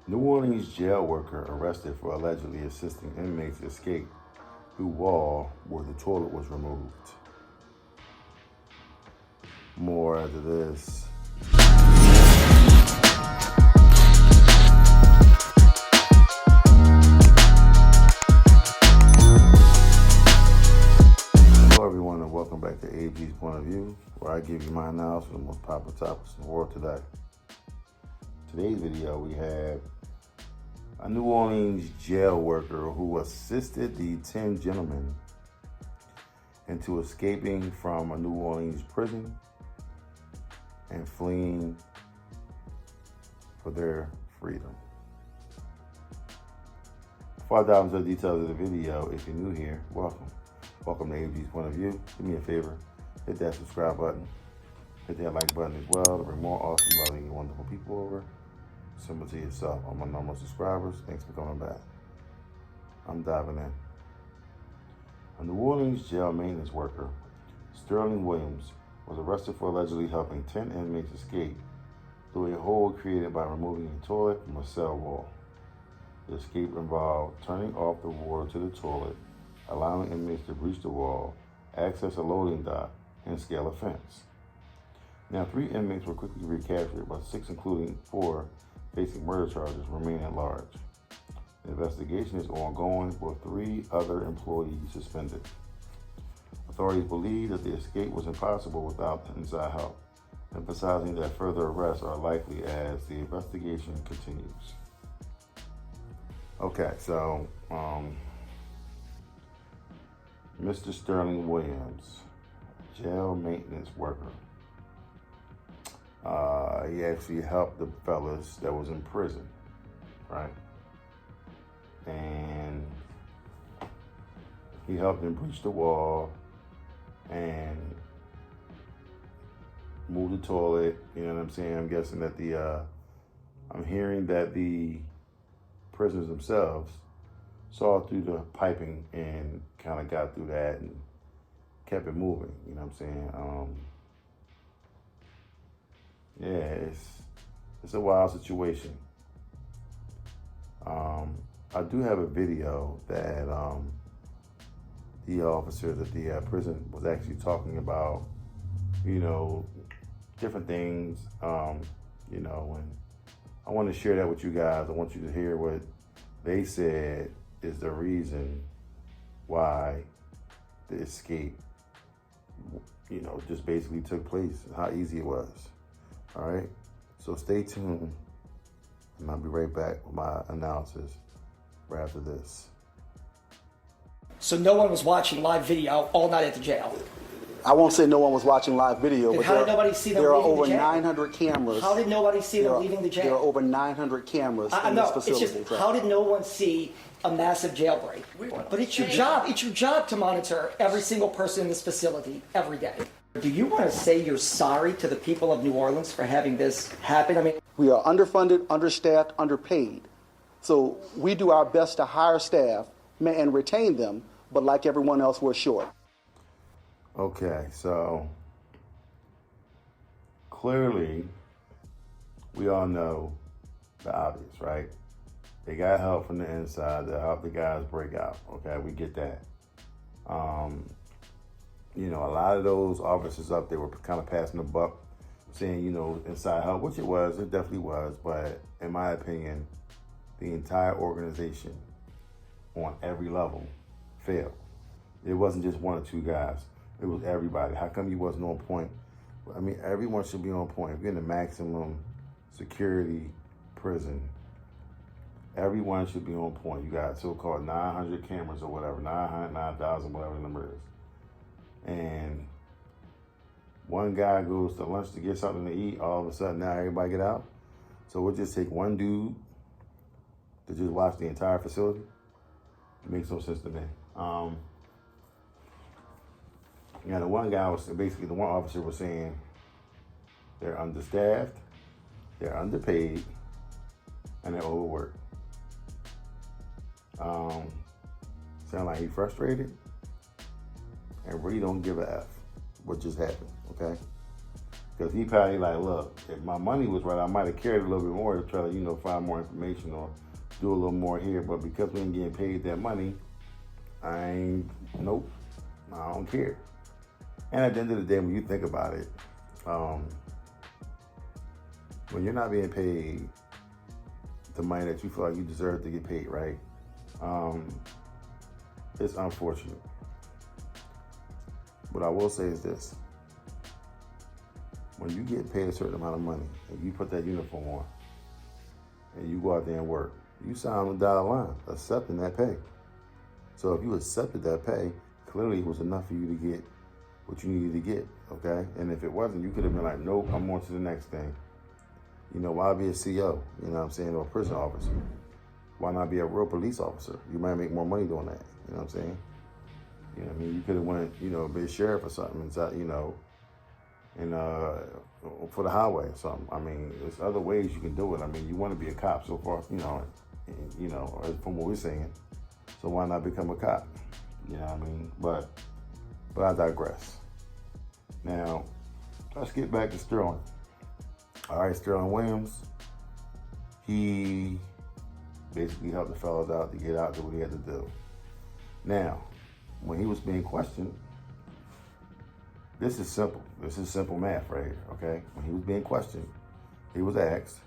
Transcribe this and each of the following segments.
New Orleans jail worker arrested for allegedly assisting inmates escape through wall where the toilet was removed. More after this. Hello everyone and welcome back to AG's Point of View, where I give you my analysis of the most popular topics in the world today. Today's video we have a New Orleans jail worker who assisted the 10 gentlemen into escaping from a New Orleans prison and fleeing for their freedom. Before I dive into the details of the video, if you're new here, welcome. Welcome to AG's Point of View. Do me a favor, hit that subscribe button, hit that like button as well to bring more awesome, loving, and wonderful people over. Similar to yourself. I'm my normal subscribers. Thanks for coming back. I'm diving in. A New Orleans jail maintenance worker, Sterling Williams, was arrested for allegedly helping 10 inmates escape through a hole created by removing a toilet from a cell wall. The escape involved turning off the water to the toilet, allowing inmates to breach the wall, access a loading dock, and scale a fence. Now, 3 inmates were quickly recaptured, but 6, including 4, facing murder charges, remain at large. The investigation is ongoing with 3 other employees suspended. Authorities believe that the escape was impossible without inside help, emphasizing that further arrests are likely as the investigation continues. Okay, so Mr. Sterling Williams, jail maintenance worker. He actually helped the fellas that was in prison, right? And he helped them breach the wall and move the toilet. You know what I'm saying? I'm guessing that I'm hearing that the prisoners themselves saw through the piping and kind of got through that and kept it moving. You know what I'm saying? Yeah, it's a wild situation. I do have a video that the officers at the prison was actually talking about, you know, different things, you know, and I want to share that with you guys. I want you to hear what they said is the reason why the escape, you know, just basically took place, how easy it was. All right, so stay tuned, and I'll be right back with my analysis right after this. So no one was watching live video all night at the jail? I won't say no one was watching live video, Then but how did nobody see them there are leaving over the jail? 900 cameras. How did nobody see them leaving the jail? There are over 900 cameras in this facility. It's just, how did no one see a massive jailbreak? But it's your job. It's your job to monitor every single person in this facility every day. Do you want to say you're sorry to the people of New Orleans for having this happen? I mean, We are underfunded, understaffed, underpaid. So we do our best to hire staff and retain them, but like everyone else, we're short. Okay, so clearly we all know the obvious, right? They got help from the inside to help the guys break out. Okay, we get that. You know, a lot of those officers up there were kind of passing the buck, saying, you know, inside help, which it definitely was. But in my opinion, the entire organization on every level failed. It wasn't just 1 or 2 guys. It was everybody. How come you wasn't on point? I mean, everyone should be on point. If you're in the maximum security prison, everyone should be on point. You got so-called 900 cameras or whatever, 900, 9,000, whatever the number is. And one guy goes to lunch to get something to eat, all of a sudden now everybody get out. So we'll just take one dude to just watch the entire facility. It makes no sense to me. Yeah, the one guy was basically, the one officer was saying they're understaffed, they're underpaid, and they're overworked. Sound like he frustrated and really don't give a F what just happened, okay? Because he probably like, look, if my money was right, I might have cared a little bit more to try to, find more information or do a little more here. But because we ain't getting paid that money, nope, I don't care. And at the end of the day, when you think about it, when you're not being paid the money that you feel like you deserve to get paid, right? It's unfortunate. What I will say is this. When you get paid a certain amount of money and you put that uniform on and you go out there and work, you sign on the dotted line accepting that pay. So if you accepted that pay, clearly it was enough for you to get what you needed to get, okay? And if it wasn't, you could have been like, nope, I'm on to the next thing. Why be a CO, or a prison officer? Why not be a real police officer? You might make more money doing that, you know what I'm saying? You could have went, be a sheriff or something, and for the highway or something. There's other ways you can do it. You want to be a cop so far, from what we're saying. So why not become a cop? But I digress. Now, let's get back to Sterling. All right, Sterling Williams, he basically helped the fellas out to get out, do what he had to do. Now, when he was being questioned, this is simple. This is simple math right here, okay? When he was being questioned, he was asked,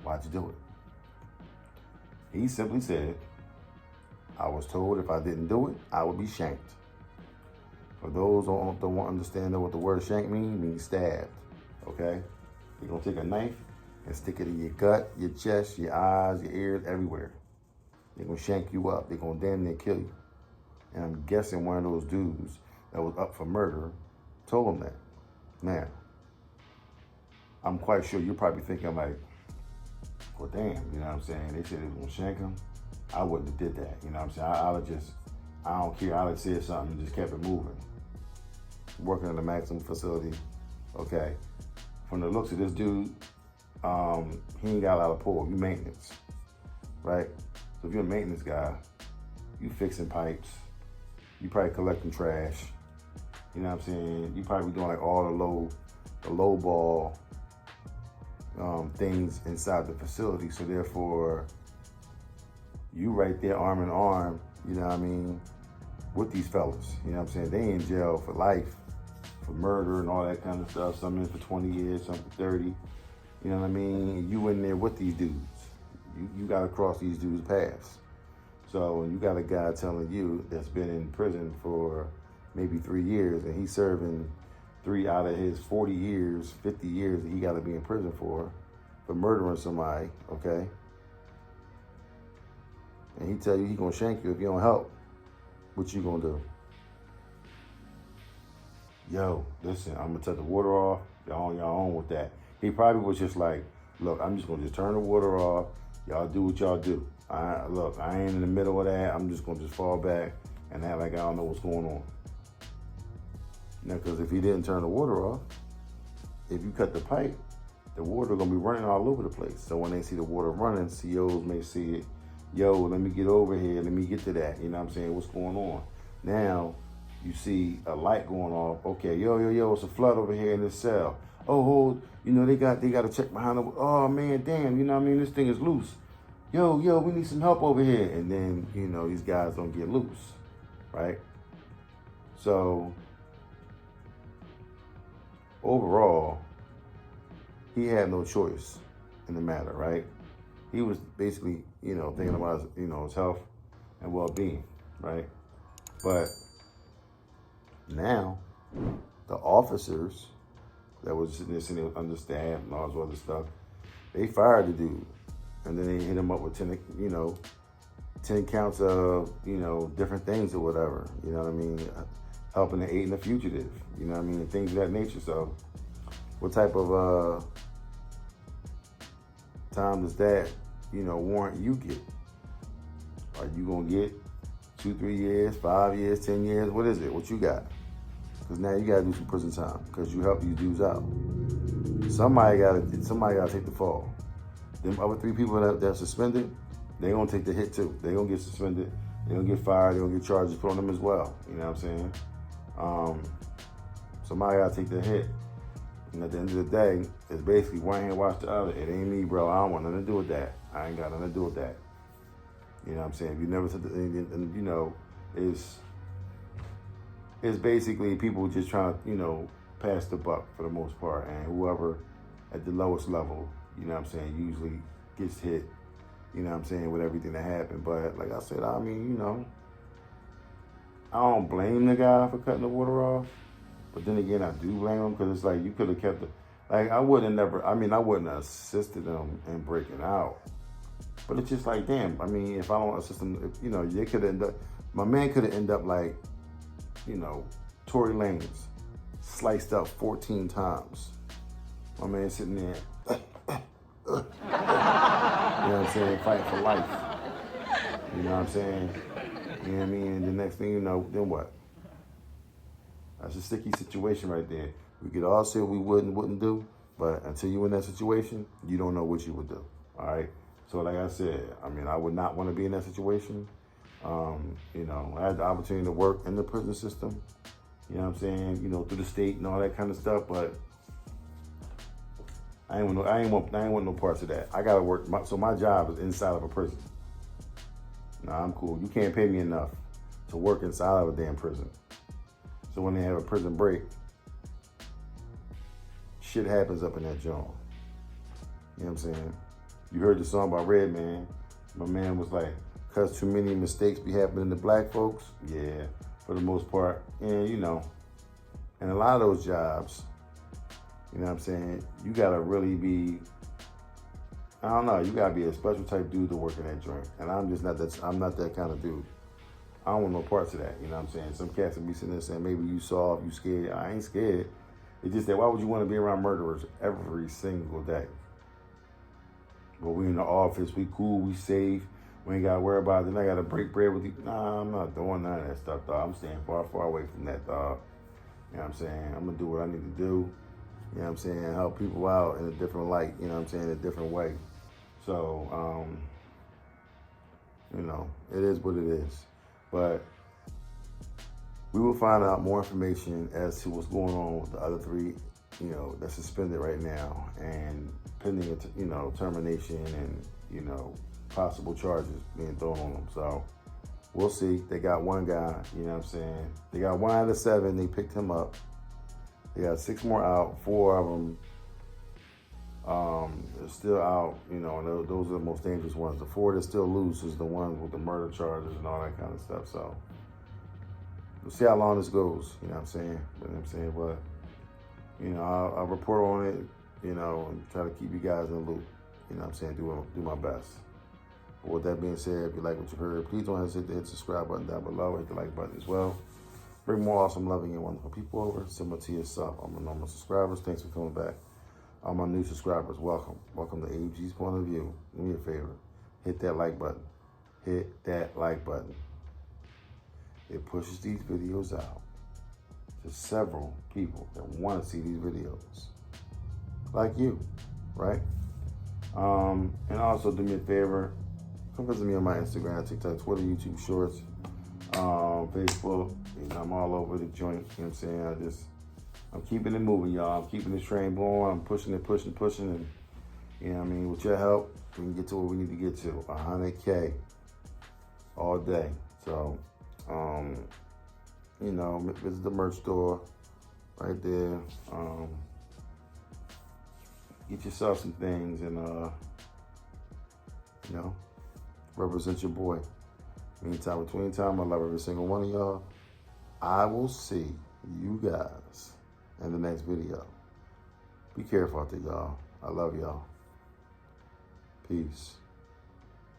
why'd you do it? He simply said, I was told if I didn't do it, I would be shanked. For those who don't understand what the word shank means stabbed, okay? You're gonna take a knife and stick it in your gut, your chest, your eyes, your ears, everywhere. They're gonna shank you up. They're gonna damn near kill you. And I'm guessing one of those dudes that was up for murder told him that. Now, I'm quite sure you're probably thinking like, well, damn, you know what I'm saying? They said they was gonna shank him. I wouldn't have did that, you know what I'm saying? I don't care. I'd have said something and just kept it moving. Working in the maximum facility, okay. From the looks of this dude, he ain't got a lot of pull. You maintenance, right? So if you're a maintenance guy, you fixing pipes, you probably collecting trash, you know what I'm saying? You probably doing like all the low ball things inside the facility. So therefore, you right there arm in arm, you know what I mean, with these fellas. You know what I'm saying? They in jail for life, for murder and all that kind of stuff. Some in for 20 years, some for 30. You know what I mean? You in there with these dudes. You got to cross these dudes' paths. So when you got a guy telling you that's been in prison for maybe 3 years and he's serving 3 out of his 40 years, 50 years that he got to be in prison for murdering somebody, okay? And he tell you he gonna shank you if you don't help, what you gonna do? Yo, listen, I'm gonna turn the water off. Y'all on your own with that. He probably was just like, look, I'm just gonna just turn the water off. Y'all do what y'all do. I ain't in the middle of that. I'm just gonna fall back and act like I don't know what's going on. Now, because if he didn't turn the water off, if you cut the pipe, the water gonna be running all over the place. So when they see the water running, COs may see it. Yo, let me get over here. Let me get to that. You know what I'm saying? What's going on? Now, you see a light going off. Okay, yo, it's a flood over here in this cell. Oh, they got to check behind the. Oh man, damn, you know what I mean? This thing is loose. Yo, we need some help over here. And then, these guys don't get loose, right? So, overall, he had no choice in the matter, right? He was basically, thinking about his health and well-being, right? But now, the officers that was sitting there understaffed and all this other stuff, they fired the dude. And then they hit him up with 10 counts of, different things or whatever, you know what I mean? Helping to aid in the fugitive, you know what I mean? And things of that nature. So what type of time does that, warrant you get? Are you gonna get 2, 3 years, 5 years, 10 years? What is it? What you got? Because now you gotta do some prison time because you help these dudes out. Somebody gotta take the fall. Them other 3 people that are suspended, they gonna take the hit too. They gonna get suspended. They gonna get fired. They gonna get charges put on them as well. You know what I'm saying? Somebody gotta take the hit. And at the end of the day, it's basically one hand wash the other. It ain't me, bro. I don't want nothing to do with that. I ain't got nothing to do with that. You know what I'm saying? If you never said, and you know, it's basically people just trying to, you know, pass the buck for the most part. And whoever at the lowest level, you know what I'm saying, usually gets hit, you know what I'm saying, with everything that happened. But like I said, I mean, you know, I don't blame the guy for cutting the water off. But then again, I do blame him because it's like you could have kept it. Like I wouldn't have assisted him in breaking out. But it's just like, damn, I mean, if I don't assist him, you know, they could end up, my man could have ended up like, you know, Tory Lanez, sliced up 14 times. My man sitting there, you know what I'm saying, fighting for life. You know what I'm saying? You know what I mean? And the next thing you know, then what? That's a sticky situation right there. We could all say what we would and wouldn't do, but until you're in that situation, you don't know what you would do, all right? So like I said, I mean, I would not want to be in that situation. You know, I had the opportunity to work in the prison system, you know what I'm saying, you know, through the state and all that kind of stuff, but I ain't want no parts of that. I gotta work, so my job is inside of a prison. Nah, I'm cool. You can't pay me enough to work inside of a damn prison. So when they have a prison break, shit happens up in that joint. You know what I'm saying? You heard the song by Redman. My man was like, cause too many mistakes be happening to black folks. Yeah, for the most part. And you know, and a lot of those jobs, you know what I'm saying, you gotta really be, I don't know, you gotta be a special type dude to work in that joint. And I'm not that kind of dude. I don't want no parts of that, you know what I'm saying? Some cats will be sitting there saying, maybe you soft, you scared. I ain't scared. It's just that why would you want to be around murderers every single day? But we in the office, we cool, we safe, we ain't got to worry about it. Then I got to break bread with you. Nah, I'm not doing none of that stuff, dog. I'm staying far, far away from that, dog. You know what I'm saying? I'm going to do what I need to do. You know what I'm saying? Help people out in a different light, you know what I'm saying? In a different way. So, you know, it is what it is. But we will find out more information as to what's going on with the other three, you know, that's suspended right now and pending, you know, termination and, you know, possible charges being thrown on them. So we'll see. They got one guy, you know what I'm saying? They got 1 out of 7. They picked him up. They got 6 more out. 4 of them are still out, you know, and those are the most dangerous ones. The 4 that's still loose is the ones with the murder charges and all that kind of stuff. So we'll see how long this goes, you know what I'm saying? But, you know, I'll report on it, you know, and try to keep you guys in the loop, you know what I'm saying? Do my best. But with that being said, if you like what you heard, please don't hesitate to hit the subscribe button down below. Hit the like button as well. Bring more awesome, loving, and wonderful people over. Similar to yourself. I'm my normal subscribers. Thanks for coming back. All my new subscribers, welcome. Welcome to AG's Point of View. Do me a favor. Hit that like button. Hit that like button. It pushes these videos out to several people that want to see these videos. Like you, right? And also do me a favor. Come visit me on my Instagram, TikTok, Twitter, YouTube Shorts, Facebook. You know, I'm all over the joint. You know what I'm saying? I'm keeping it moving, y'all. I'm keeping this train going. I'm pushing it, and you know what I mean? With your help, we can get to where we need to get to. 100K all day. So, you know, visit the merch store right there. Get yourself some things and, you know, represent your boy. Meantime, between time, I love every single one of y'all. I will see you guys in the next video. Be careful out there, y'all. I love y'all. Peace.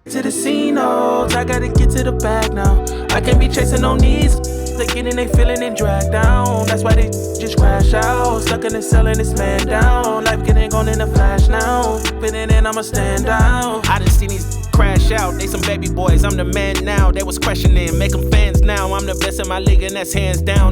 To the scene, oh, I gotta get to the bag now. I can't be chasing on these. They getting, they feeling and dragged down. That's why they just crash out. Stuck in the cell and it's man down. Life getting gone in a flash now. Spinning and I'ma stand out. I done seen these crash out. They some baby boys. I'm the man now. They was questioning. Make them fans now. I'm the best in my league and that's hands down.